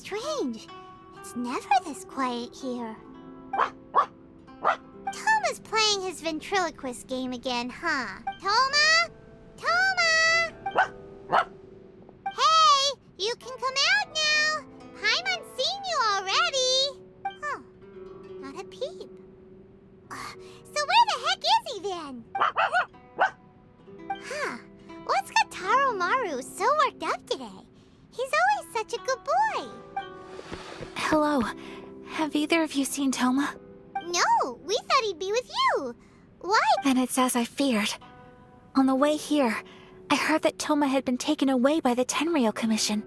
strange. It's never this quiet here. Toma's playing his ventriloquist game again, huh? Toma? Toma! Hey, you can come out now. Paimon's seen you already. Oh, not a peep. So where the heck is he then? Huh, what's got Taro Maru so worked up today? He's always such a good boy. Hello. Have either of you seen Toma? No, we thought he'd be with you. Why? Then it's as I feared. On the way here, I heard that Toma had been taken away by the Tenryou Commission.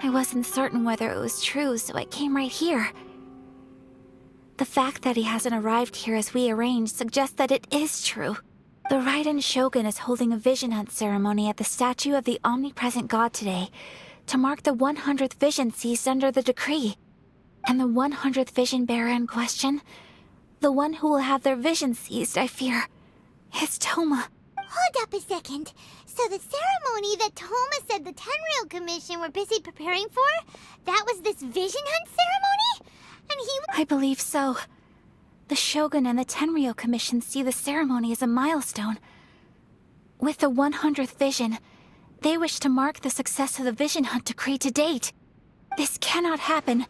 I wasn't certain whether it was true, so I came right here. The fact that he hasn't arrived here as we arranged suggests that it is true. The Raiden Shogun is holding a vision hunt ceremony at the statue of the omnipresent god today, to mark the 100th vision seized under the decree. And the 100th vision bearer in question, the one who will have their vision seized, I fear, is Toma. Hold up a second. So the ceremony that Toma said the Tenryou Commission were busy preparing for, that was this vision hunt ceremony? And he... I believe so. The Shogun and the Tenryou Commission see the ceremony as a milestone. With the 100th vision, they wish to mark the success of the vision hunt decree to date. This cannot happen.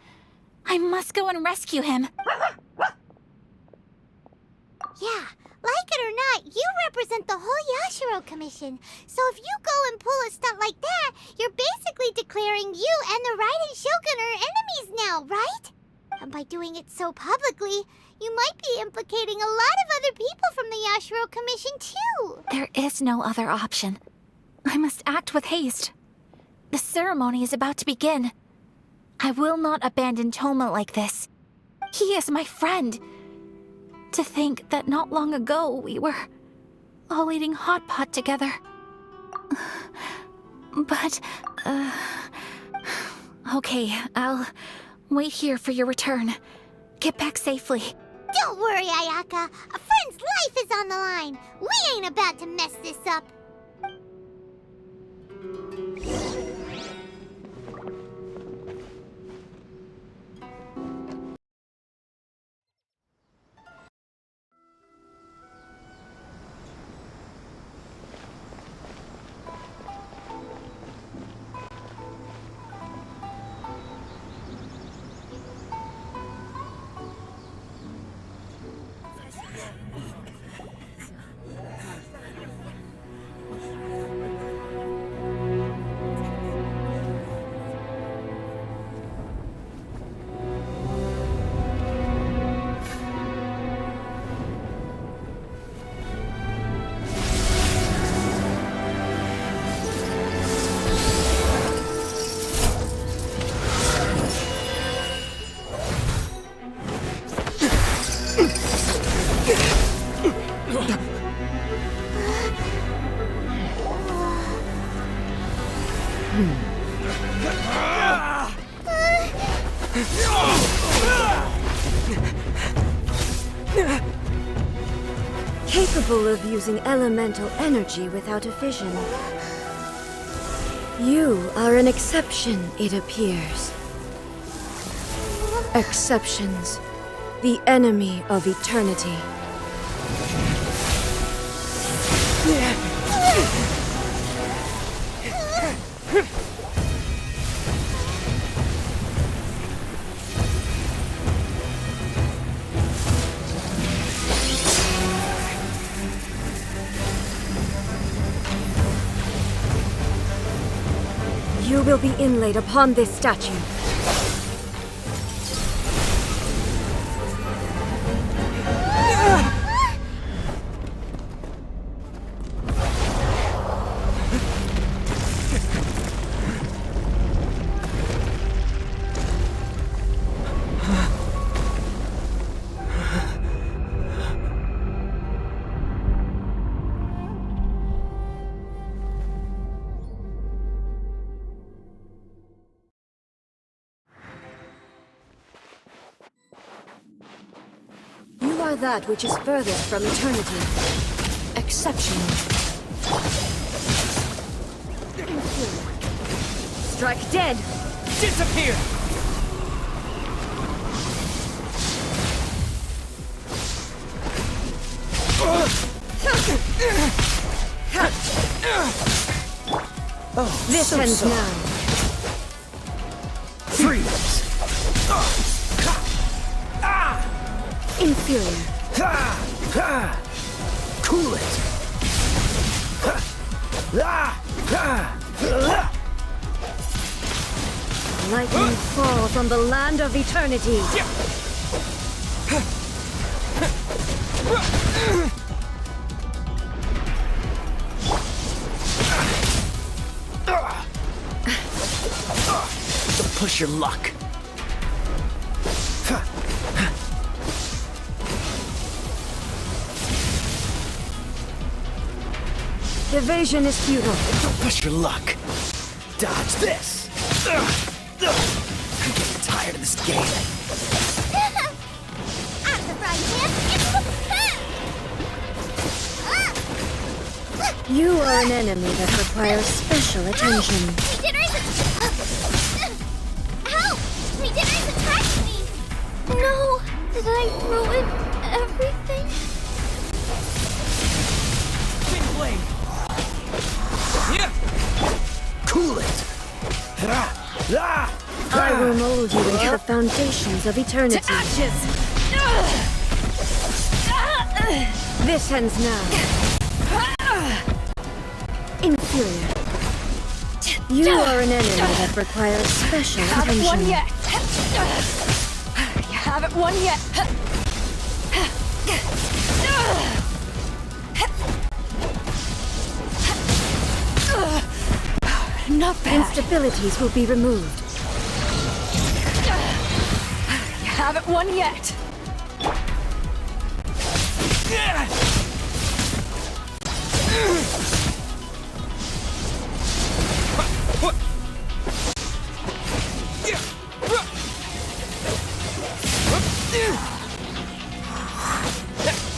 I must go and rescue him. Yeah, like it or not, you represent the whole Yashiro Commission. So if you go and pull a stunt like that, you're basically declaring you and the Raiden Shogun are enemies now, right? And by doing it so publicly, you might be implicating a lot of other people from the Yashiro Commission too. There is no other option. I must act with haste. The ceremony is about to begin. I will not abandon Toma like this. He is my friend. To think that not long ago we were all eating hot pot together. But, okay, I'll wait here for your return. Get back safely. Don't worry, Ayaka. A friend's life is on the line. We ain't about to mess this up. Capable of using elemental energy without a vision. You are an exception, it appears. Exceptions, the enemy of eternity. You will be inlaid upon this statue. You are that which is furthest from eternity. Exception. Strike dead! Disappear! Oh, This so ends soft. now. Freeze! Inferior. Cool it! Lightning fall from the land of eternity. Don't push your luck. Evasion is futile. Don't push your luck. Dodge this. I'm getting tired of this game. I'm the front You are an enemy that requires special attention. Help! Regenerate attacked me! No! Did I ruin everything? Twin blade. Cool it. I will mold you into the foundations of eternity. To ashes! This ends now. Inferior. You are an enemy that requires special Haven't won attention. yet! You haven't won yet! Not bad. Instabilities will be removed. You haven't won yet!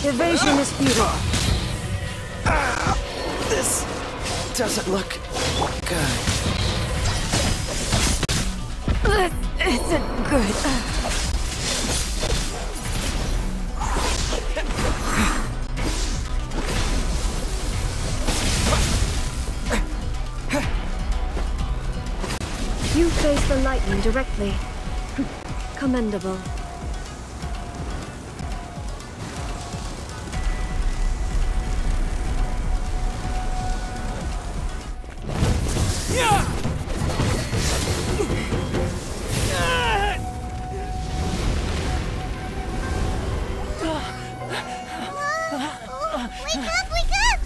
Evasion is futile. This doesn't look good. This isn't good. You face the lightning directly. Commendable. Wake up! Wake up!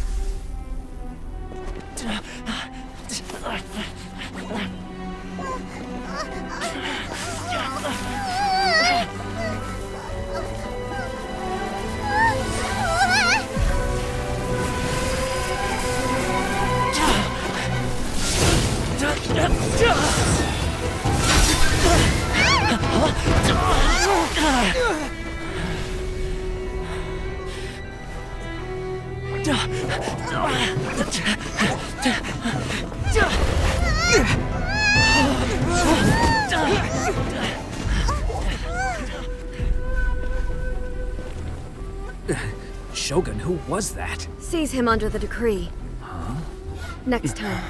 Shogun, who was that? Seize him under the decree. Next time,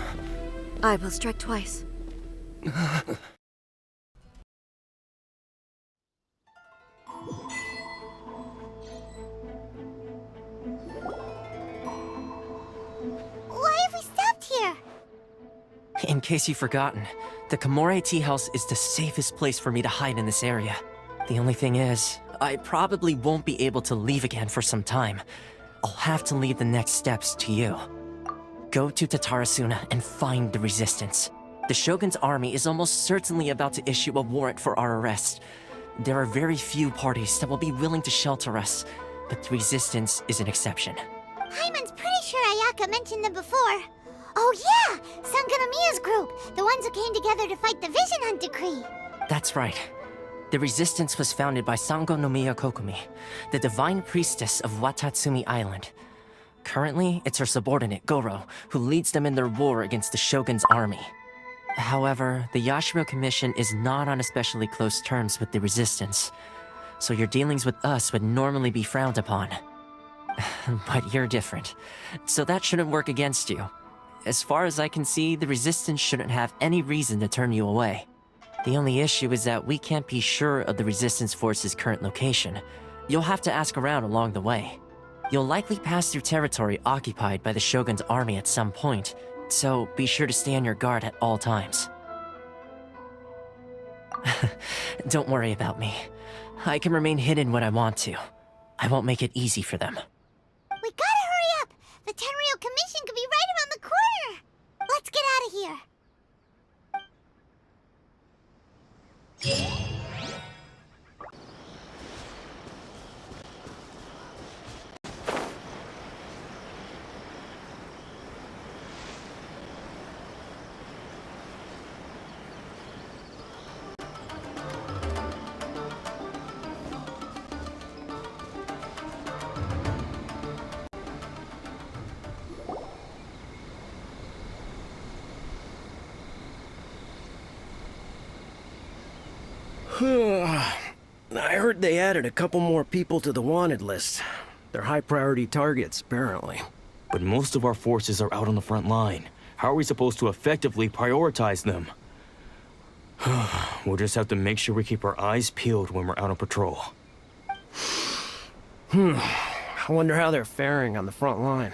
I will strike twice. Why have we stopped here? In case you've forgotten, the Komore Tea House is the safest place for me to hide in this area. The only thing is, I probably won't be able to leave again for some time. I'll have to leave the next steps to you. Go to Tatarasuna and find the Resistance. The Shogun's army is almost certainly about to issue a warrant for our arrest. There are very few parties that will be willing to shelter us, but the Resistance is an exception. Hyman's pretty sure Ayaka mentioned them before. Oh yeah! Sanganamiya's group! The ones who came together to fight the Vision Hunt Decree! That's right. The Resistance was founded by Sango no Miya Kokumi, the divine priestess of Watatsumi Island. Currently, it's her subordinate, Goro, who leads them in their war against the Shogun's army. However, the Yashiro Commission is not on especially close terms with the Resistance, so your dealings with us would normally be frowned upon. But you're different, so that shouldn't work against you. As far as I can see, the Resistance shouldn't have any reason to turn you away. The only issue is that we can't be sure of the Resistance Force's current location. You'll have to ask around along the way. You'll likely pass through territory occupied by the Shogun's army at some point, so be sure to stay on your guard at all times. Don't worry about me. I can remain hidden when I want to. I won't make it easy for them. We gotta hurry up! The Tenryou Commission could be right around the corner! Let's get out of here! I heard they added a couple more people to the wanted list. They're high-priority targets, apparently. But most of our forces are out on the front line. How are we supposed to effectively prioritize them? We'll just have to make sure we keep our eyes peeled when we're out on patrol. I wonder how they're faring on the front line.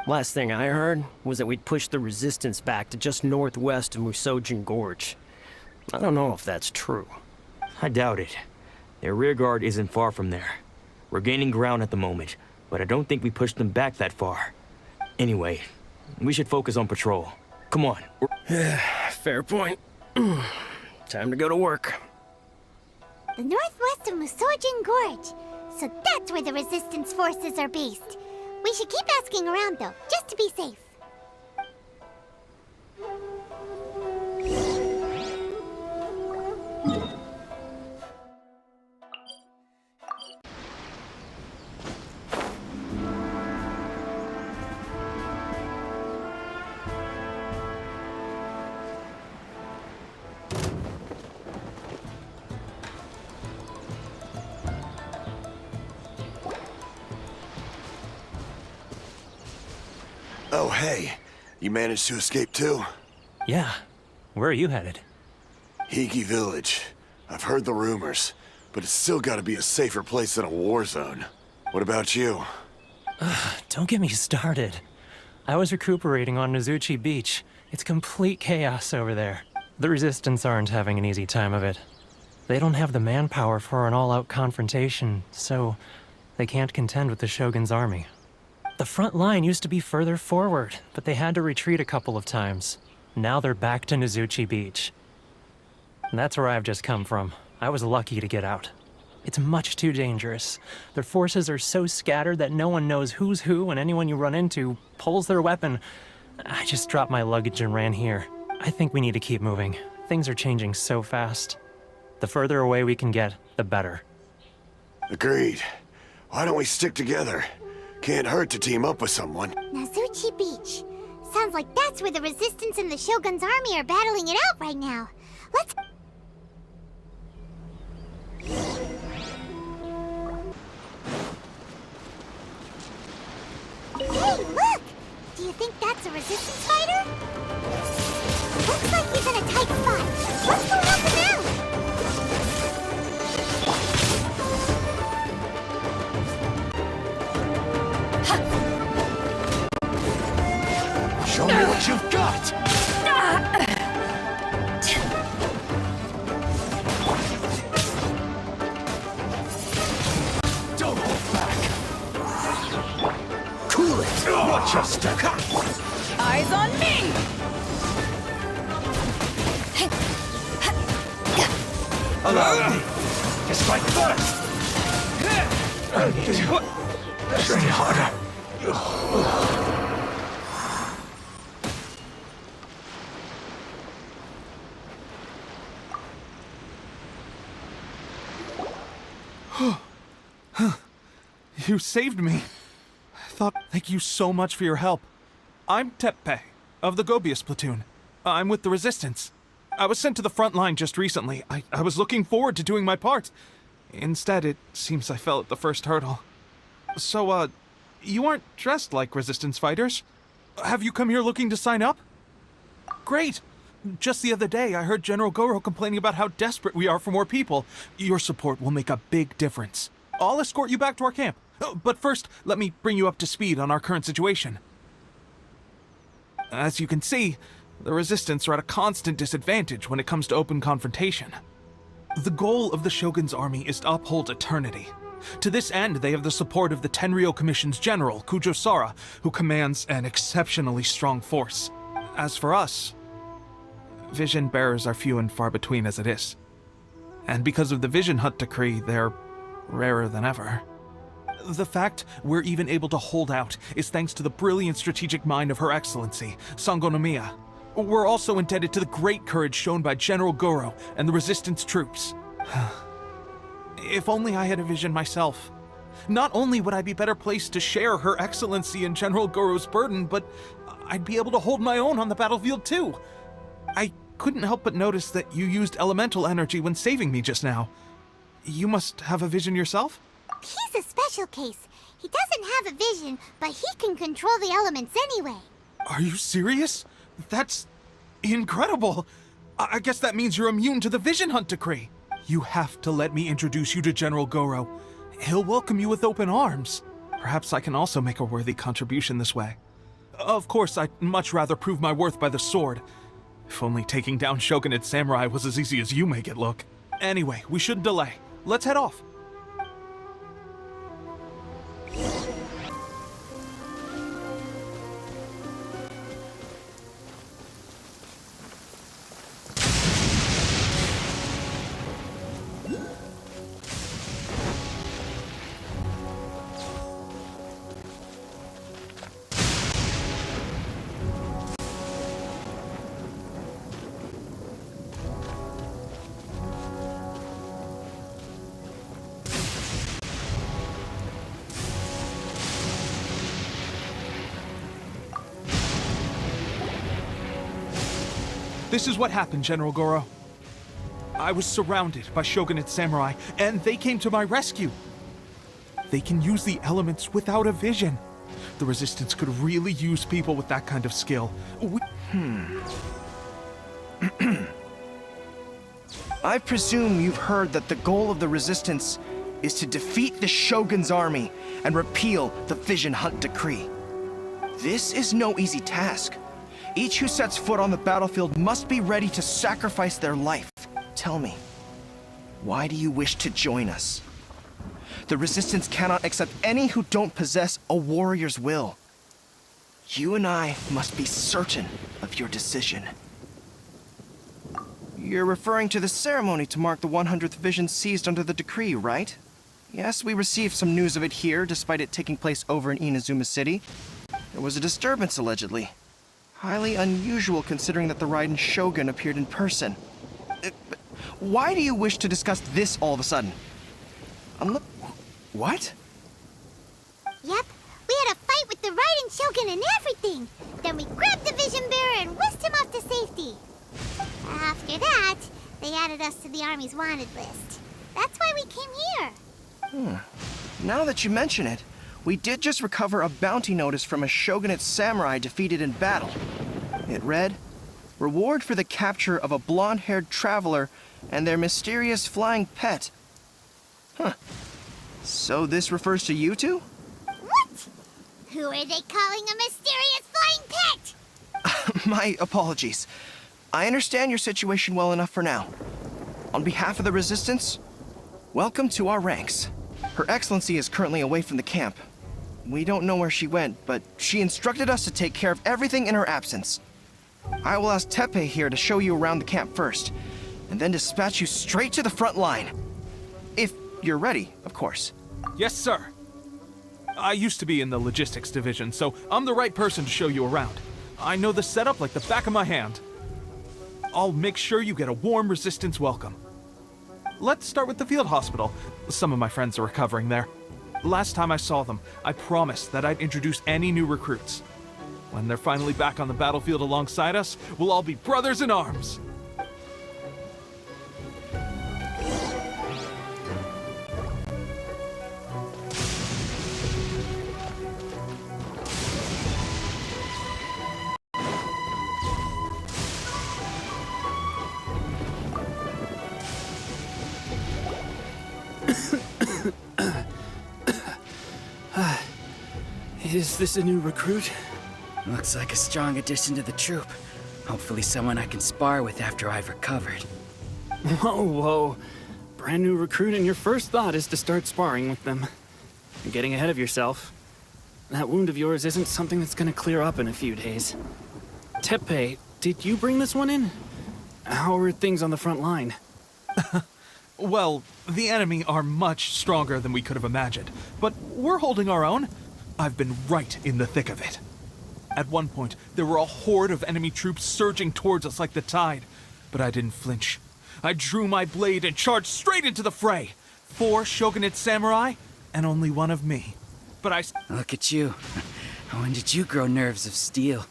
Last thing I heard was that we'd pushed the Resistance back to just northwest of Musojin Gorge. I don't know if that's true. I doubt it. Their rearguard isn't far from there. We're gaining ground at the moment, but I don't think we pushed them back that far. Anyway, we should focus on patrol. Come on. Fair point. Time to go to work. The northwest of Musojin Gorge. So that's where the Resistance forces are based. We should keep asking around, though, just to be safe. Oh, hey. You managed to escape too? Yeah. Where are you headed? Higi Village. I've heard the rumors, but it's still gotta be a safer place than a war zone. What about you? Don't get me started. I was recuperating on Nozuchi Beach. It's complete chaos over there. The Resistance aren't having an easy time of it. They don't have the manpower for an all-out confrontation, so they can't contend with the Shogun's army. The front line used to be further forward, but they had to retreat a couple of times. Now they're back to Nozuchi Beach. And that's where I've just come from. I was lucky to get out. It's much too dangerous. Their forces are so scattered that no one knows who's who, and anyone you run into pulls their weapon. I just dropped my luggage and ran here. I think we need to keep moving. Things are changing so fast. The further away we can get, the better. Agreed. Why don't we stick together? Can't hurt to team up with someone. Nozuchi Beach. Sounds like that's where the Resistance and the Shogun's army are battling it out right now. Let's... Hey, look! Do you think that's a Resistance fighter? Looks like he's in a tight spot. Let's go help him out! Show me what you've got! Don't hold back! Cool it! Watch your step! Eyes on me! Allow me! Just like that! Train harder! You saved me. Thank you so much for your help. I'm Teppei, of the Gobius platoon. I'm with the Resistance. I was sent to the front line just recently. I was looking forward to doing my part. Instead, it seems I fell at the first hurdle. So, you aren't dressed like resistance fighters? Have you come here looking to sign up? Great! Just the other day, I heard General Goro complaining about how desperate we are for more people. Your support will make a big difference. I'll escort you back to our camp. But first, let me bring you up to speed on our current situation. As you can see, the Resistance are at a constant disadvantage when it comes to open confrontation. The goal of the Shogun's army is to uphold eternity. To this end, they have the support of the Tenryou Commission's general, Kujo-Sara, who commands an exceptionally strong force. As for us, vision bearers are few and far between as it is. And because of the Vision Hut decree, they're rarer than ever. The fact we're even able to hold out is thanks to the brilliant strategic mind of Her Excellency, Sango no Miya. We're also indebted to the great courage shown by General Goro and the Resistance troops. If only I had a vision myself. Not only would I be better placed to share Her Excellency and General Goro's burden, but I'd be able to hold my own on the battlefield too. I couldn't help but notice that you used elemental energy when saving me just now. You must have a vision yourself? He's a special case. He doesn't have a vision, but he can control the elements anyway. Are you serious? That's incredible. I guess that means you're immune to the Vision Hunt decree. You have to let me introduce you to General Goro. He'll welcome you with open arms. Perhaps I can also make a worthy contribution this way. Of course, I'd much rather prove my worth by the sword. If only taking down Shogunate Samurai was as easy as you make it look. Anyway, we shouldn't delay. Let's head off. This is what happened, General Goro. I was surrounded by Shogunate Samurai, and they came to my rescue. They can use the elements without a vision. The Resistance could really use people with that kind of skill. I presume you've heard that the goal of the Resistance is to defeat the Shogun's army and repeal the Vision Hunt decree. This is no easy task. Each who sets foot on the battlefield must be ready to sacrifice their life. Tell me, why do you wish to join us? The Resistance cannot accept any who don't possess a warrior's will. You and I must be certain of your decision. You're referring to the ceremony to mark the 100th vision seized under the decree, right? Yes, we received some news of it here, despite it taking place over in Inazuma City. There was a disturbance, allegedly. Highly unusual considering that the Raiden Shogun appeared in person. Why do you wish to discuss this all of a sudden? What? Yep, we had a fight with the Raiden Shogun and everything. Then we grabbed the Vision Bearer and whisked him off to safety. After that, they added us to the Army's wanted list. That's why we came here. Now that you mention it, we did just recover a bounty notice from a Shogunate samurai defeated in battle. It read, "Reward for the capture of a blonde-haired traveler and their mysterious flying pet." So this refers to you two? What? Who are they calling a mysterious flying pet? My apologies. I understand your situation well enough for now. On behalf of the Resistance, welcome to our ranks. Her Excellency is currently away from the camp. We don't know where she went, but she instructed us to take care of everything in her absence. I will ask Teppei here to show you around the camp first, and then dispatch you straight to the front line. If you're ready, of course. Yes, sir. I used to be in the logistics division, so I'm the right person to show you around. I know the setup like the back of my hand. I'll make sure you get a warm Resistance welcome. Let's start with the field hospital. Some of my friends are recovering there. Last time I saw them, I promised that I'd introduce any new recruits. When they're finally back on the battlefield alongside us, we'll all be brothers in arms. Is this a new recruit? Looks like a strong addition to the troop. Hopefully someone I can spar with after I've recovered. Whoa. Brand new recruit, and your first thought is to start sparring with them. You're getting ahead of yourself. That wound of yours isn't something that's gonna clear up in a few days. Tepe, did you bring this one in? How are things on the front line? Well, the enemy are much stronger than we could have imagined, but we're holding our own. I've been right in the thick of it. At one point, there were a horde of enemy troops surging towards us like the tide, but I didn't flinch. I drew my blade and charged straight into the fray. 4 shogunate samurai, and only one of me. But I... Look at you. When did you grow nerves of steel?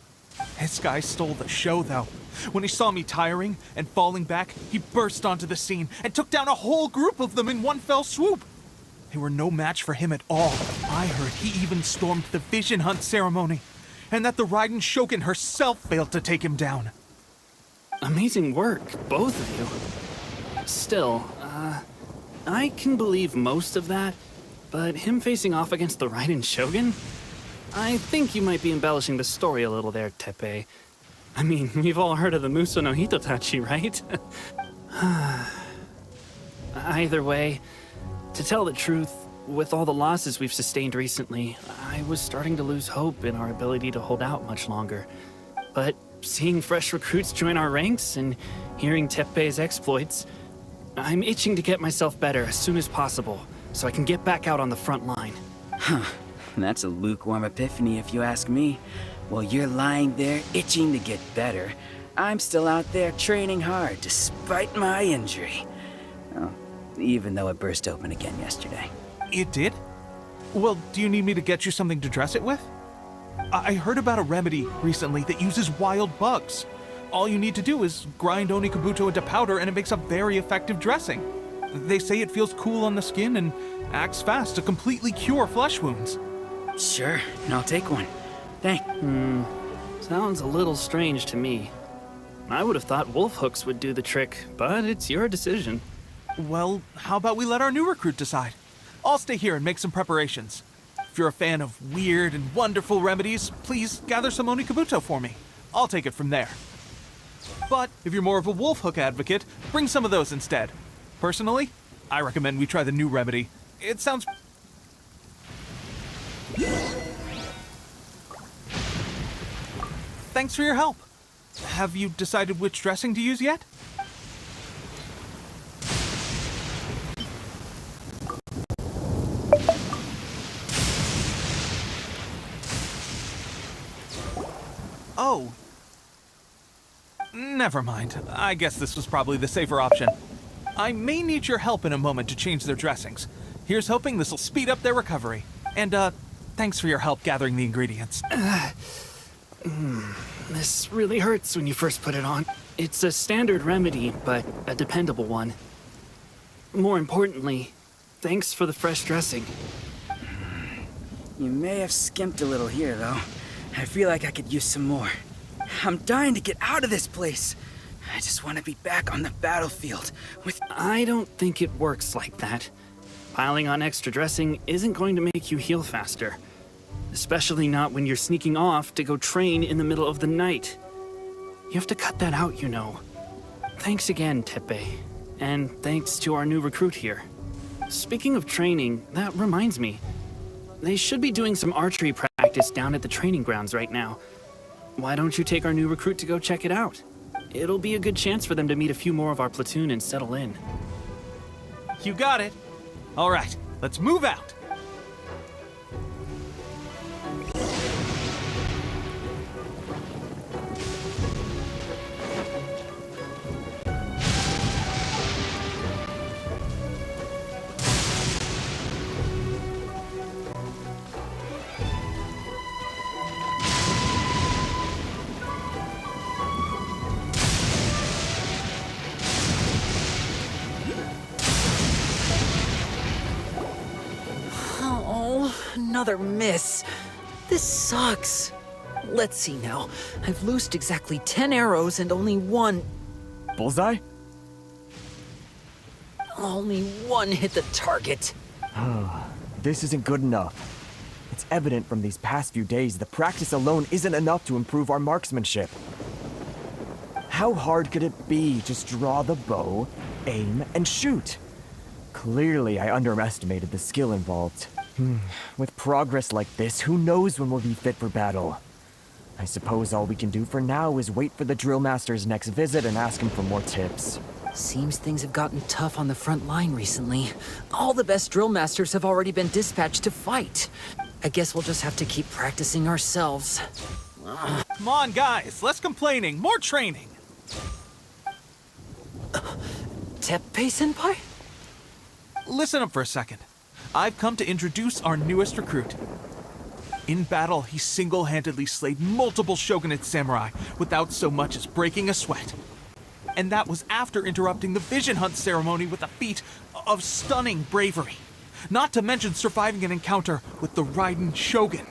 This guy stole the show, though. When he saw me tiring and falling back, he burst onto the scene and took down a whole group of them in one fell swoop. They were no match for him at all. I heard he even stormed the vision hunt ceremony, and that the Raiden Shogun herself failed to take him down. Amazing work, both of you. Still, I can believe most of that, but him facing off against the Raiden Shogun? I think you might be embellishing the story a little there, Tepe. I mean, we've all heard of the Muso no Hitotachi, right? Either way, to tell the truth, with all the losses we've sustained recently, I was starting to lose hope in our ability to hold out much longer. But seeing fresh recruits join our ranks and hearing Tepe's exploits, I'm itching to get myself better as soon as possible, so I can get back out on the front line. Huh. That's a lukewarm epiphany if you ask me. While you're lying there itching to get better, I'm still out there training hard despite my injury. Oh, even though it burst open again yesterday. It did? Well, do you need me to get you something to dress it with? I heard about a remedy recently that uses wild bugs. All you need to do is grind Onikabuto into powder and it makes a very effective dressing. They say it feels cool on the skin and acts fast to completely cure flesh wounds. Sure, I'll take one. Thanks. Sounds a little strange to me. I would have thought wolf hooks would do the trick, but it's your decision. Well, how about we let our new recruit decide? I'll stay here and make some preparations. If you're a fan of weird and wonderful remedies, please gather some Onikabuto for me. I'll take it from there. But if you're more of a wolf hook advocate, bring some of those instead. Personally, I recommend we try the new remedy. It sounds... Thanks for your help. Have you decided which dressing to use yet? Oh. Never mind. I guess this was probably the safer option. I may need your help in a moment to change their dressings. Here's hoping this'll speed up their recovery. And, thanks for your help gathering the ingredients. This really hurts when you first put it on. It's a standard remedy, but a dependable one. More importantly, thanks for the fresh dressing. You may have skimped a little here, though. I feel like I could use some more. I'm dying to get out of this place. I just want to be back on the battlefield with... I don't think it works like that. Piling on extra dressing isn't going to make you heal faster. Especially not when you're sneaking off to go train in the middle of the night. You have to cut that out, you know. Thanks again, Tepe. And thanks to our new recruit here. Speaking of training, that reminds me. They should be doing some archery practice down at the training grounds right now. Why don't you take our new recruit to go check it out? It'll be a good chance for them to meet a few more of our platoon and settle in. You got it. All right, let's move out. Another miss. This sucks. Let's see now. I've loosed exactly 10 arrows and only one... Bullseye? Only one hit the target. This isn't good enough. It's It's evident from these past few days the practice alone isn't enough to improve our marksmanship. How hard could it be? Just draw the bow, aim, and shoot. Clearly, I underestimated the skill involved. With progress like this, who knows when we'll be fit for battle? I suppose all we can do for now is wait for the drill master's next visit and ask him for more tips. Seems things have gotten tough on the front line recently. All the best drill masters have already been dispatched to fight. I guess we'll just have to keep practicing ourselves. Come on, guys, less complaining, more training. Teppei-senpai? Listen up for a second. I've come to introduce our newest recruit. In battle, he single-handedly slayed multiple shogunate samurai without so much as breaking a sweat. And that was after interrupting the vision hunt ceremony with a feat of stunning bravery. Not to mention surviving an encounter with the Raiden Shogun.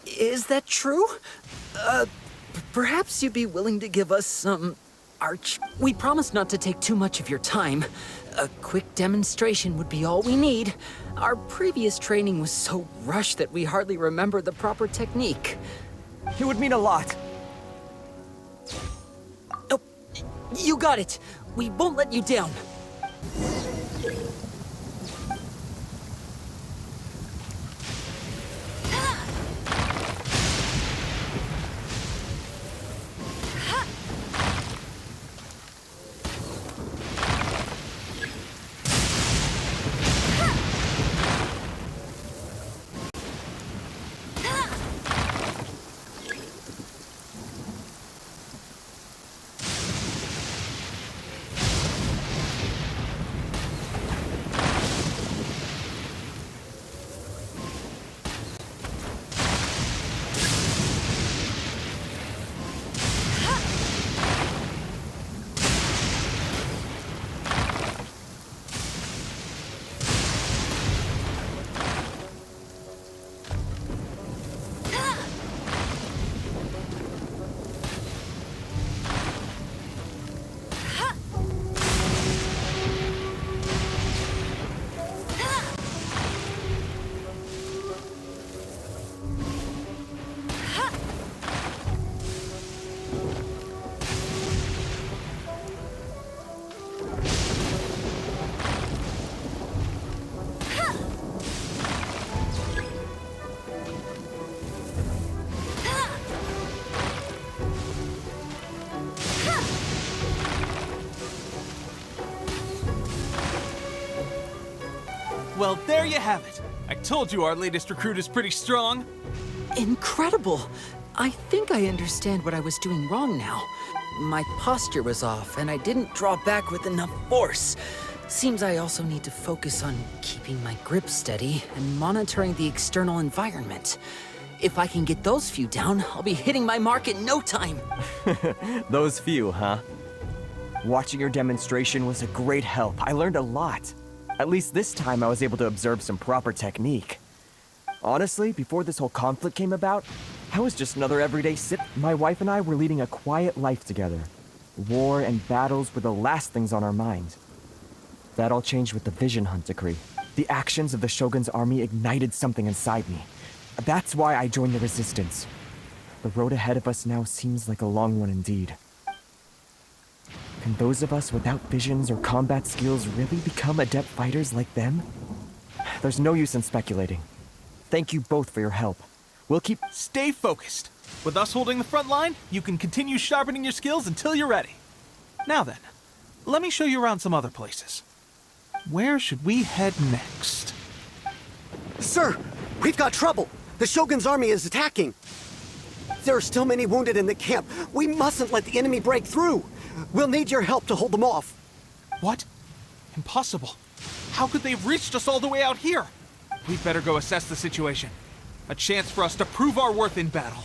Is that true? Perhaps you'd be willing to give us some... We promise not to take too much of your time. A quick demonstration would be all we need. Our previous training was so rushed that we hardly remember the proper technique. It would mean a lot. Oh, you got it. We won't let you down. Well, there you have it. I told you our latest recruit is pretty strong. Incredible! I think I understand what I was doing wrong now. My posture was off, and I didn't draw back with enough force. Seems I also need to focus on keeping my grip steady and monitoring the external environment. If I can get those few down, I'll be hitting my mark in no time. Those few, huh? Watching your demonstration was a great help. I learned a lot. At least this time I was able to observe some proper technique. Honestly, before this whole conflict came about, I was just another everyday My wife and I were leading a quiet life together. War and battles were the last things on our minds. That all changed with the Vision Hunt decree. The actions of the Shogun's army ignited something inside me. That's why I joined the Resistance. The road ahead of us now seems like a long one indeed. Can those of us without visions or combat skills really become adept fighters like them? There's no use in speculating. Thank you both for your help. We'll keep... Stay focused. With us holding the front line, you can continue sharpening your skills until you're ready. Now then, let me show you around some other places. Where should we head next? Sir, we've got trouble. The Shogun's army is attacking. There are still many wounded in the camp. We mustn't let the enemy break through. We'll need your help to hold them off. What? Impossible. How could they have reached us all the way out here? We'd better go assess the situation. A chance for us to prove our worth in battle.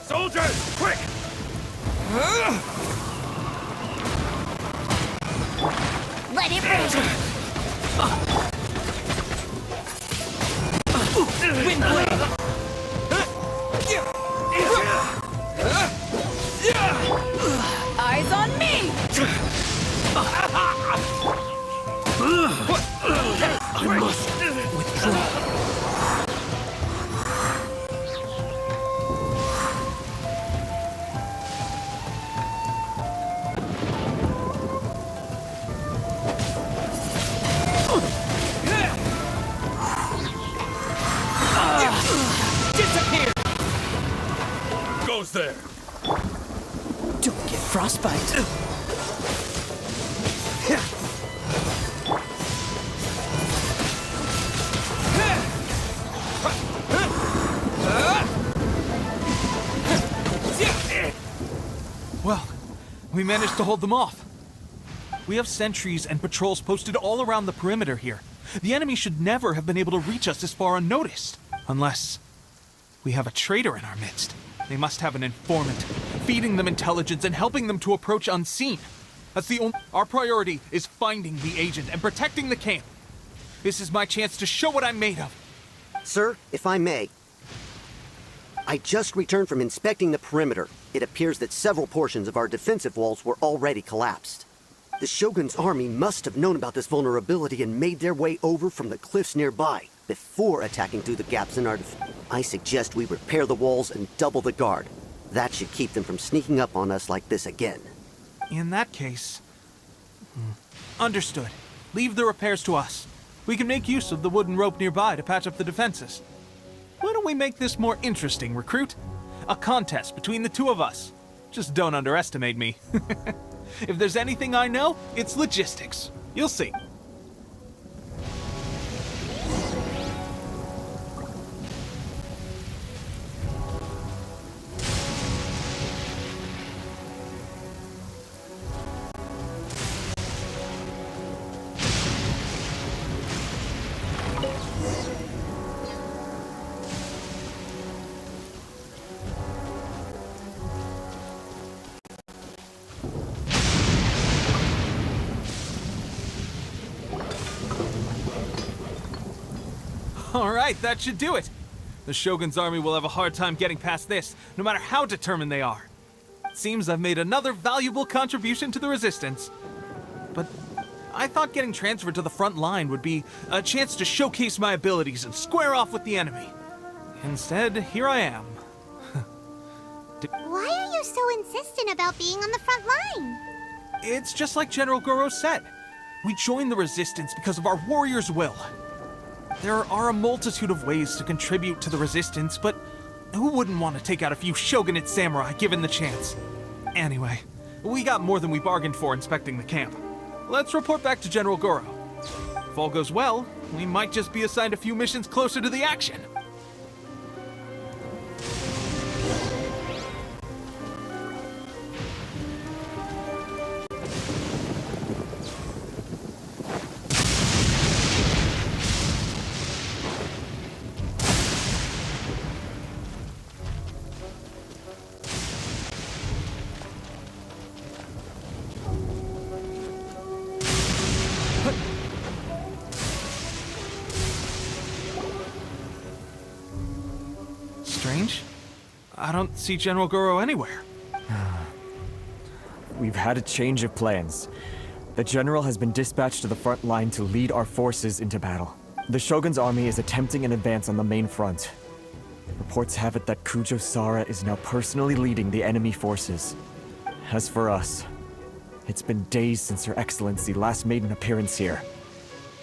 Soldiers, quick! Let it rip! Windblade! I must withdraw. Disappear! Goes there. Don't get frostbite. Well, we managed to hold them off. We have sentries and patrols posted all around the perimeter here. The enemy should never have been able to reach us this far unnoticed. Unless we have a traitor in our midst. They must have an informant, feeding them intelligence and helping them to approach unseen. That's the only... Our priority is finding the agent and protecting the camp. This is my chance to show what I'm made of. Sir, if I may, I just returned from inspecting the perimeter. It appears that several portions of our defensive walls were already collapsed. The Shogun's army must have known about this vulnerability and made their way over from the cliffs nearby before attacking through the gaps in our I suggest we repair the walls and double the guard. That should keep them from sneaking up on us like this again. In that case... Understood. Leave the repairs to us. We can make use of the wooden rope nearby to patch up the defenses. Why don't we make this more interesting, recruit? A contest between the two of us. Just don't underestimate me. If there's anything I know, it's logistics. You'll see. Alright, that should do it. The Shogun's army will have a hard time getting past this, no matter how determined they are. Seems I've made another valuable contribution to the resistance. But I thought getting transferred to the front line would be a chance to showcase my abilities and square off with the enemy. Instead, here I am. Why are you so insistent about being on the front line? It's just like General Goro said. We joined the resistance because of our warrior's will. There are a multitude of ways to contribute to the resistance, but who wouldn't want to take out a few shogunate samurai given the chance? Anyway, we got more than we bargained for inspecting the camp. Let's report back to General Goro. If all goes well, we might just be assigned a few missions closer to the action. Strange. I don't see General Goro anywhere. We've had a change of plans. The general has been dispatched to the front line to lead our forces into battle. The Shogun's army is attempting an advance on the main front. Reports have it that Kujo Sara is now personally leading the enemy forces. As for us, it's been days since Her Excellency last made an appearance here.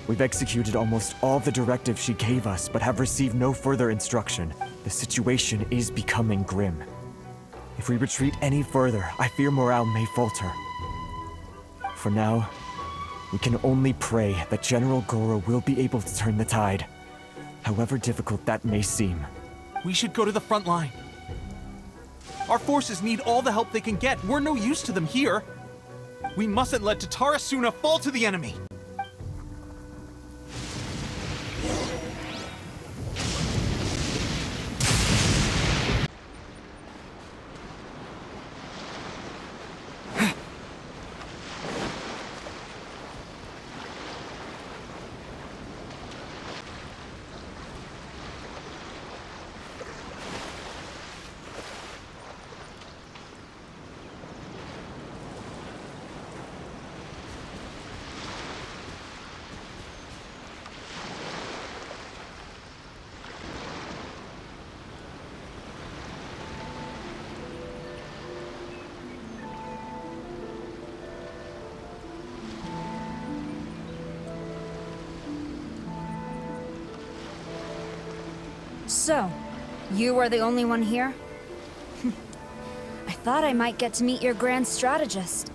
We've executed almost all the directives she gave us, but have received no further instruction. The situation is becoming grim. If we retreat any further, I fear morale may falter. For now, we can only pray that General Goro will be able to turn the tide, however difficult that may seem. We should go to the front line. Our forces need all the help they can get. We're no use to them here. We mustn't let Tatara Suna fall to the enemy. So, you are the only one here? I thought I might get to meet your grand strategist.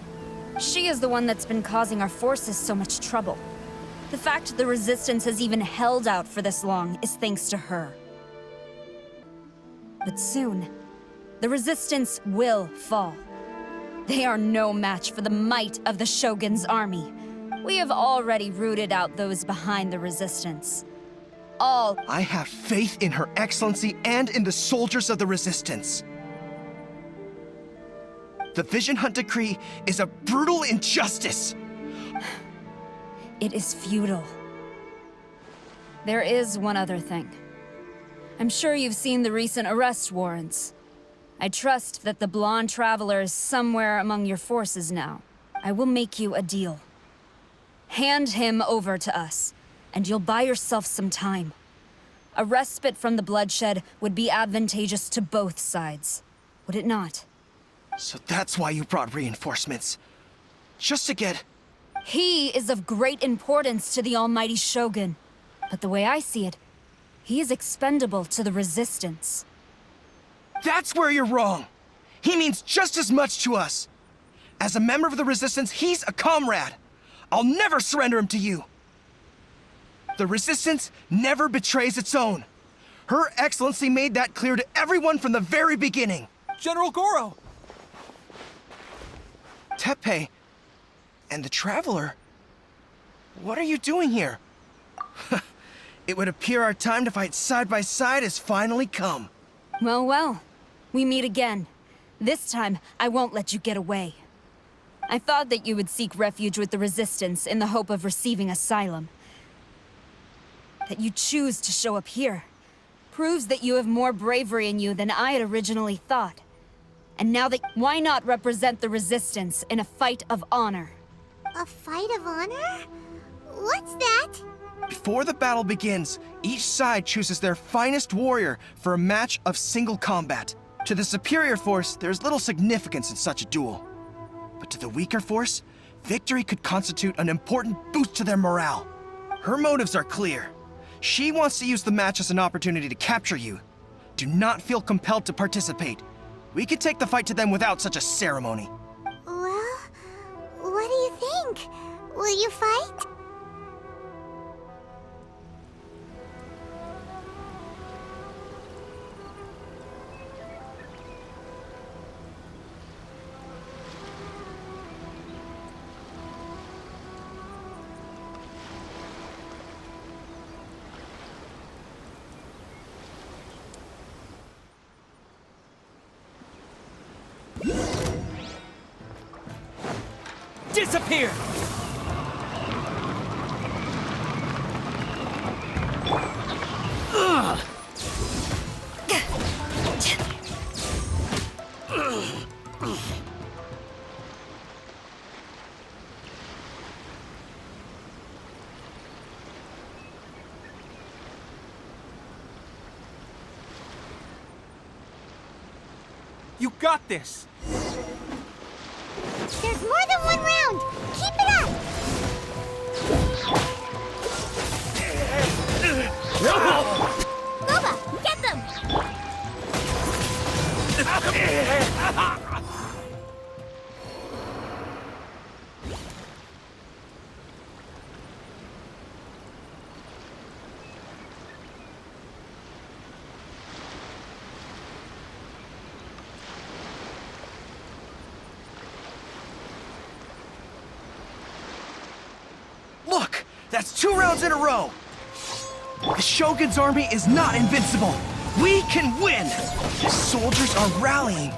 She is the one that's been causing our forces so much trouble. The fact the Resistance has even held out for this long is thanks to her. But soon, the Resistance will fall. They are no match for the might of the Shogun's army. We have already rooted out those behind the Resistance. All. I have faith in Her Excellency and in the soldiers of the Resistance. The Vision Hunt Decree is a brutal injustice. It is futile. There is one other thing. I'm sure you've seen the recent arrest warrants. I trust that the blonde traveler is somewhere among your forces now. I will make you a deal. Hand him over to us, and you'll buy yourself some time. A respite from the bloodshed would be advantageous to both sides, would it not? So that's why you brought reinforcements. Just to get... He is of great importance to the almighty Shogun. But the way I see it, he is expendable to the Resistance. That's where you're wrong. He means just as much to us. As a member of the Resistance, he's a comrade. I'll never surrender him to you. The Resistance never betrays its own. Her Excellency made that clear to everyone from the very beginning. General Goro! Teppei and the Traveler? What are you doing here? It would appear our time to fight side by side has finally come. Well, well. We meet again. This time, I won't let you get away. I thought that you would seek refuge with the Resistance in the hope of receiving asylum. That you choose to show up here proves that you have more bravery in you than I had originally thought. And now that... Why not represent the Resistance in a fight of honor? A fight of honor? What's that? Before the battle begins, each side chooses their finest warrior for a match of single combat. To the superior force, there's little significance in such a duel. But to the weaker force, victory could constitute an important boost to their morale. Her motives are clear. She wants to use the match as an opportunity to capture you. Do not feel compelled to participate. We could take the fight to them without such a ceremony. Well, what do you think? Will you fight? Disappear! You got this! There's more than one round! Keep it up! Boba, get them! Look! That's 2 rounds in a row! The Shogun's army is not invincible! We can win! The soldiers are rallying!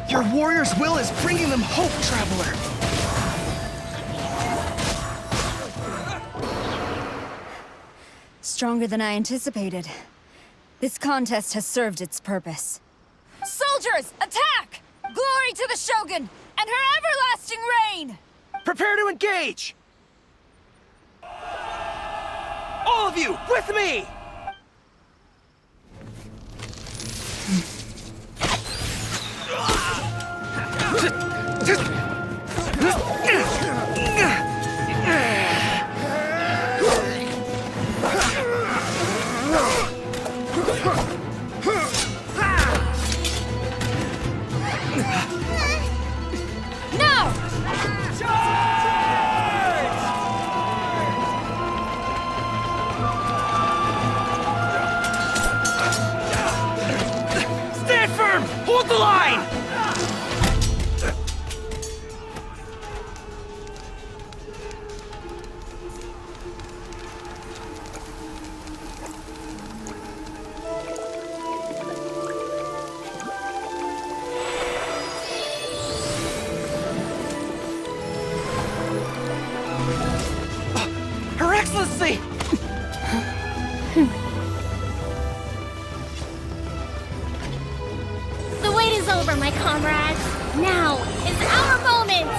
Your warrior's will is bringing them hope, Traveler! Stronger than I anticipated. This contest has served its purpose. Soldiers, attack! Glory to the Shogun and her everlasting reign! Prepare to engage! All of you, with me! Excellency! The wait is over, my comrades. Now is our moment.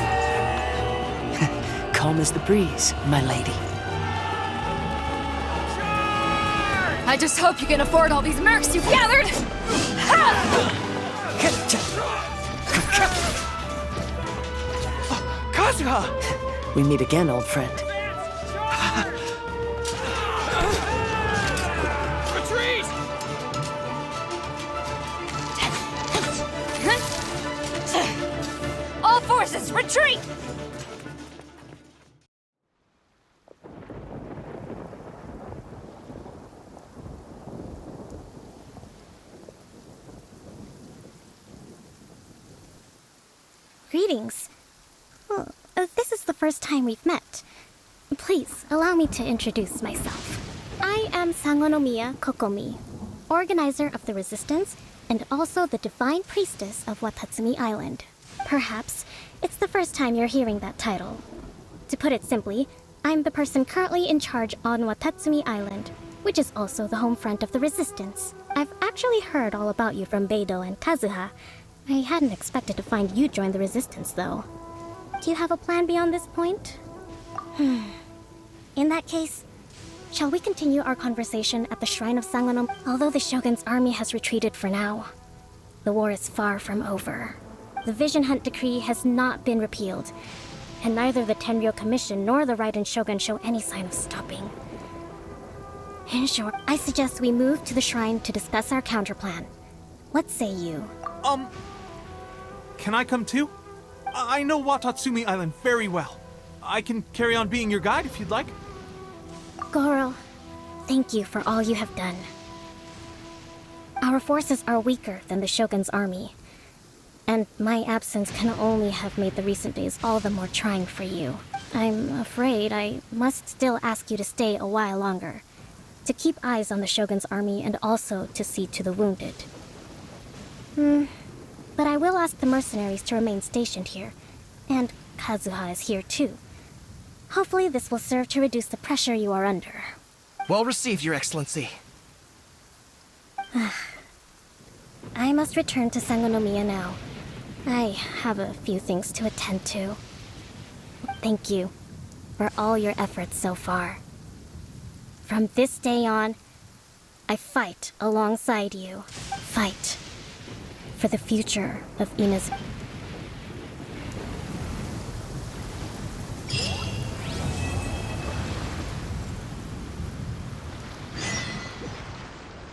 Calm as the breeze, my lady. I just hope you can afford all these mercs you've gathered! Kazuha! We meet again, old friend. Retreat! All forces, retreat! Greetings. Well, this is the first time we've met. Please, allow me to introduce myself. I am Sangonomiya Kokomi, organizer of the Resistance and also the Divine Priestess of Watatsumi Island. Perhaps it's the first time you're hearing that title. To put it simply, I'm the person currently in charge on Watatsumi Island, which is also the home front of the Resistance. I've actually heard all about you from Beidou and Kazuha. I hadn't expected to find you join the Resistance, though. Do you have a plan beyond this point? In that case, shall we continue our conversation at the Shrine of Sangonom? Although the Shogun's army has retreated for now, the war is far from over. The Vision Hunt Decree has not been repealed, and neither the Tenryou Commission nor the Raiden Shogun show any sign of stopping. In short, I suggest we move to the shrine to discuss our counterplan. What say you? Can I come too? I know Watatsumi Island very well. I can carry on being your guide if you'd like. Goro, thank you for all you have done. Our forces are weaker than the Shogun's army, and my absence can only have made the recent days all the more trying for you. I'm afraid I must still ask you to stay a while longer, to keep eyes on the Shogun's army and also to see to the wounded. But I will ask the mercenaries to remain stationed here, and Kazuha is here too. Hopefully this will serve to reduce the pressure you are under. Well received, Your Excellency. I must return to Sangonomiya now. I have a few things to attend to. Thank you for all your efforts so far. From this day on, I fight alongside you. Fight for the future of Inazuki.